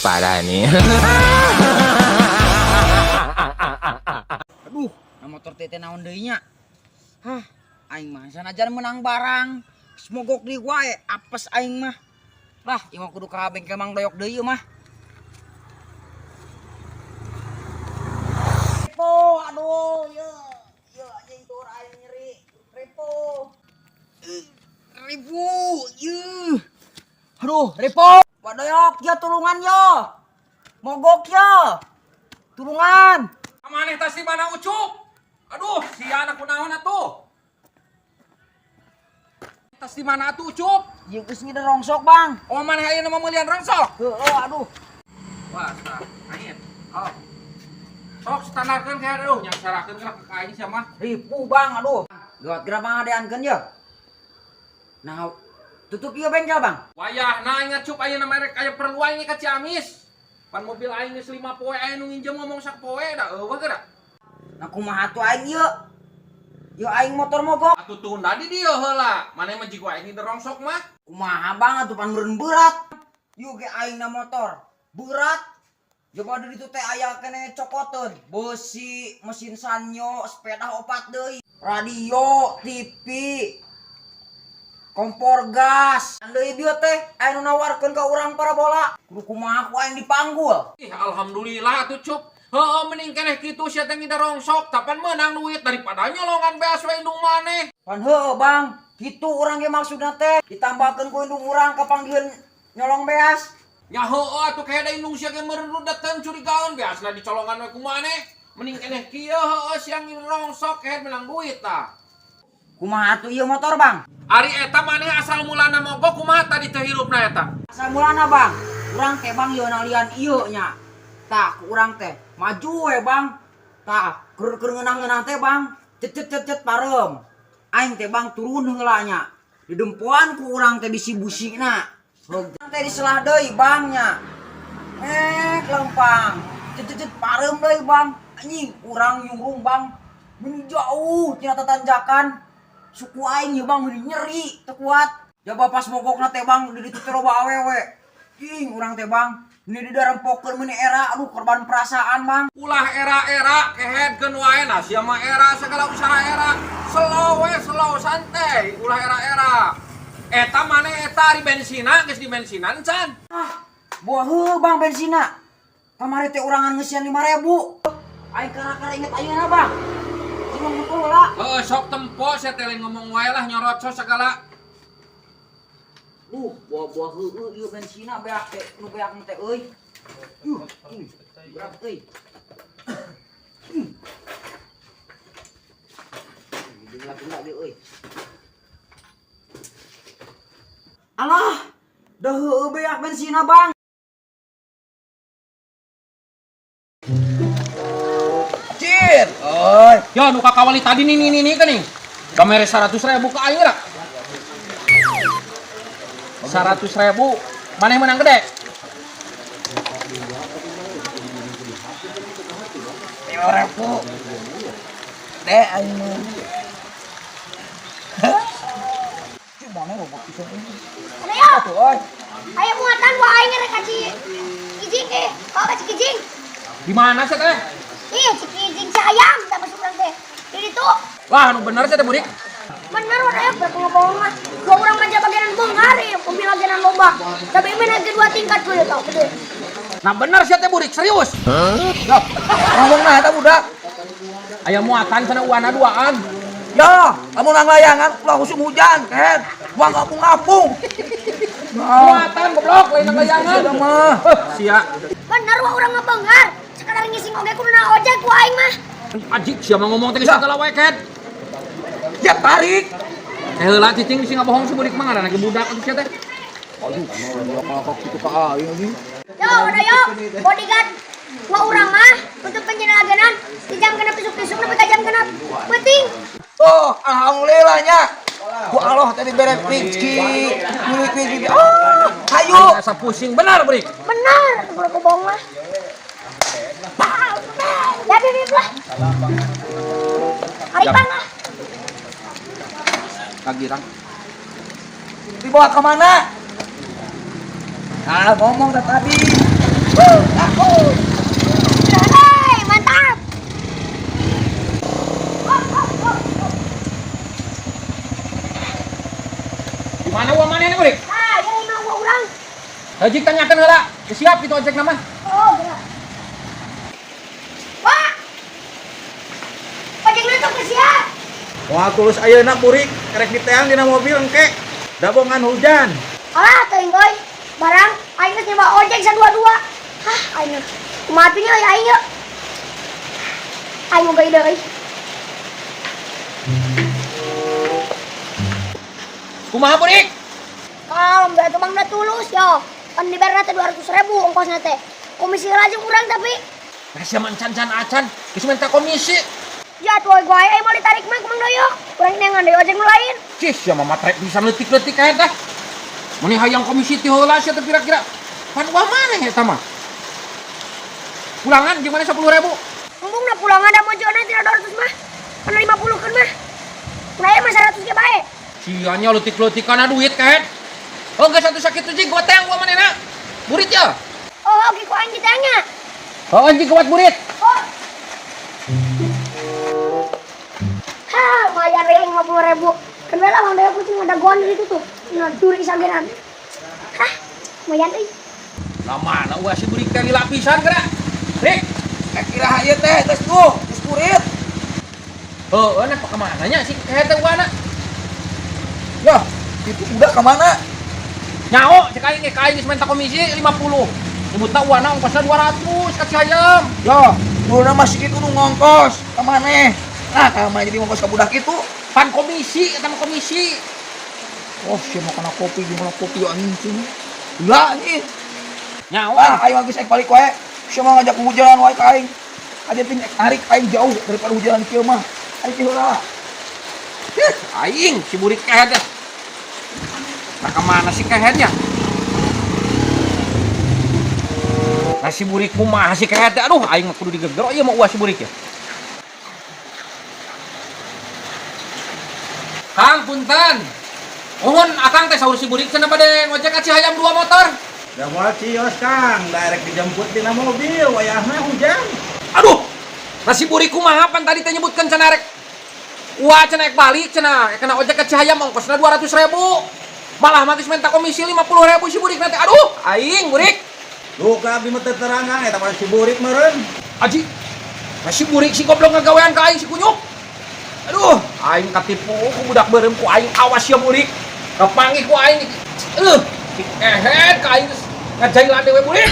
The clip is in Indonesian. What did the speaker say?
parah nih. Aduh, na motor tete naon deui nya? Hah, aing mah sanajan menang barang. Semogok di wae apes aing mah. Lah, ieu mah kudu ka bengkel Mang Doyok deui mah. Repo, aduh, ye anjing tur aing nyeri. Repo. Repo, ye. Aduh, Repo. Pak Doyok, ya tulungan yo. Mogok yo. Tulungan. Maneh tas di mana Ucup? Aduh, si anak kunaon atuh? Tas di mana atuh Ucup? Ieu geus ngide rongsok, Bang. Oh, maneh aya nu meumeulian rongsok? Heueuh, aduh. Wah, tah, ait. Oh. Sok standarkeun kayak aduh, nya sarakeun gerak ka aing sia mah. Ribu, Bang, aduh. Gawat geura pangadeankeun ye. Nah, tutup ieu bengkel, Bang. Wayah, nah ingat Cup ayeuna merek aya perlu aing ka Ciamis. Pan mobil aing geus 5 poe aya nu nginjem ngomong sak poe da eueuh geura. Nah, kumaha tuh aing ieu? Ieu aing motor mogok. Atuh tunda di dieu heula. Maneh mah jigo aing di rongsok mah. Kumaha Bang atuh pan meureun berat. Ieu ge aingna motor berat. Coba di ditu teh aya kene cokoteun, besi, mesin sanyo, sepeda opat deui, radio, TV, kompor gas. Deui bieu teh aya nu nawarkeun ka urang parabola. Kudu kumaha ku aing dipanggul. Ih, alhamdulillah atuh Cup. Heeh, mending keneh kitu sia teh ngida rongsok, tapan meunang duit daripada nyolongan beas we indung maneh. Pan heueuh Bang, kitu urang ge maksudna teh ditambahkeun ku indung urang kapanggiheun nyolong beas. Nya heueuh atuh kayak da indung sia ge meureun datang curigaon beasna dicolongan we ku maneh. Mending keneh kieu heueuh sia ngida rongsok kayak menang duit tah. Kumaha atuh ieu motor Bang? Ari eta maneh asal mulana mogok kumaha tadi teh hirupna eta? Asal mulana Bang, urang teh Bang ieu nalian ieu nya. Tah ku urang teh maju we Bang. Tah keur ngeunang-ngeunang teh Bang, cet parem. Aing teh Bang turun heula nya. Didempoan ku urang teh bisi busina. Heuh teh diselah deui Bang nya. Lempang. Cet parem deui Bang. Anjing urang nyurung Bang. Mun jauh tina tanjakan. Suku aing ieu Bang mun nyeri teu kuat. Jaba pas mogokna teh Bang di ditu teh loba awewe. Ing urang teh Bang, ini didarempokeun meuni era, aduh korban perasaan Bang. Ulah era-era keheadkeun wae nah sia mah era segala usaha era. Slow we slow santai, ulah era-era. Eta maneh eta ari bensina geus di bensinan can. Ah, buah heuh Bang bensina. Kamari teh urangan ngeusian 5.000. Aing kara-kara inget ayeuna Bang. Cuma ngumpul heula. Heuh sok tempo sia teh ngomong wae lah nyorot segala. Buah heueuh ieu bensina beak teh nu beak teh euy. Berat euy. Gila ge euy. Alah, dah heueuh beak bensina Bang. Cir. Oi, yo nu kakawali tadi nih geuning. Kamere 100.000 ka aing lah. 100.000. Maneh menang gede. 5.000. Deh aing mah. Mana lo bok pisau ini? Ayo, Tuh, oi. ayo muatan wa aing rek kaci kijing ke. Kau kaci kijing. Di mana sih teh? Ih, si kijing sayang da masuk urang teh. Di ditu. Wah, nu bener sih teh budik. Bener wae aya berpengaruh mah. Dua urang manja bagianan beungar ya, mobil bagianan lomba. Tapi men lagi 2 tingkat tuh tau gede. Nah bener sih teh budik, serius. Loh, ngomongna eta budak. Aya muatan sana uana duaan. Ya, lamun nang layangan ulah musim hujan, kan. Gua ngapung-ngapung. Muatan goblok lain nang layangan. Sia mah. Sia. Bener wa urang mah beungar. Sekadar ngising oge kuduna ojek ku aing mah. Ajik sia mah ngomong teh segala wae ket. Ya tarik. Heula cicing sing ngabohong si budik mah ngaranna ge budak atuh sia teh. Aduh, kalau kitu ka aing lagi. Yo, udah yo. Bodyguard. Wa urang mah untuk penjenelagenan di jam genep pisuk-pisuk nepi ka jam genep. Penting. Oh, alhamdulillahnya. Ku Allah tadi bere rezeki. Duit. Hayu. Asa pusing benar budik. Benar, kalau ku bohong mah. Ya bibit lah. Aripan lah. Kagirang. Dibawa kemana? Ah, ngomong tadi. Hei, mantap. Di mana uang mana ini, Burik? Ah, jadi mau gua ulang. Hajik tanyakan heula. Siap itu ojek nama. Oh, benar. Pak. Ojek nanti ke siap. Wah tulus ayeuna Burik, kerek diteang dina mobil engke. Dabongan hujan. Alah, teuing euy. Barang aing geus nyoba ojek sadua-dua. Hah, aing. Kumaha atuh nya aing yeuh. Aing mau ide euy. Kumaha, Burik? Kalem da tuh Bang da tulus yo. Kan dibayar teh 200.000 ongkosna teh. Komisi aja kurang tapi. Nah, siapa can-can acan, geus minta komisi. Ya tuh gua aing mau ditarik mah ke Mang Doyo. Kurang nengan deui ojek nu lain. Cis, ya mama trek bisa leutik-leutik kayak teh. Mani hayang komisi ti heula sia teh kira-kira. Pan uang mana ya tama? Pulangan gimana 10.000? Mumpung pulang ada mojona tidak 200 mah. Kana 50 kan mah. Mulai mah 100 ge bae. Sianya leutik-leutik kana duit kahet. Oh, geus satu sakit tuh jig goteng gua manehna. Burit ya? Oh, oke ku aing ditanya. Oh, anjing kuat burit. Oh. Ha, bayar yang 50.000. Kenapa Bang Doyo kucing ada gon itu tuh. Nah, curi sageran. Hah, lumayan euy. Nah mana gua si burit teh lapisan geura. Rik, Kira haye teh geus tuh, geus kurit. heueuh na ka mana nya si kahet teh gua na. Yah, itu udah kemana? Nyao, cek aing ge ka aing geus minta komisi 50. Nyebutna uana ongkosna 200 ka Cihayam. Yah, uluna masih itu nu ngongkos ka maneh. Nah, kamana jadi ngongkos ka budak itu? Pan komisi, eta mah komisi. Oh, sia mau kena kopi, gimana kopi anjing sini. Lah anjing. Nyao. Ah, aing geus balik wae. Sia mah ngajak hujanan wae ka aing. Aja ting narik aing jauh daripada hujanan kieu mah. Aing teh heula. Aing si burit kahet teh. Nah kemana si kahetnya? Nah si burik kumaha si kahet teh? Aduh, aing mah kudu digeger. Oh iya mah uas si burik ya. Kang punten. Mohon akang teh saur si burik cenah bade ngojek ka Cihayam 2 motor. Da moal cios Kang, direct dijemput dina mobil, wayahna hujan. Aduh. Nah si burik kumaha pan tadi teh nyebutkeun cenah rek. Wah cenah ek balik cenah kena ojek ka Cihayam ongkosna 200.000. Malah mah geus minta komisi 50.000 si burik nanti. Aduh, aing burik. Duh ka abdi mah teu terangan eta mah si Burik meureun. Aji. Nah si burik si goblok ngagawean ka aing si kunyuk. Aduh, aing katipu ku budak beureum ku aing awas ya burik. Kapanggih ku aing. Si ka aing ngajailan dewe burik.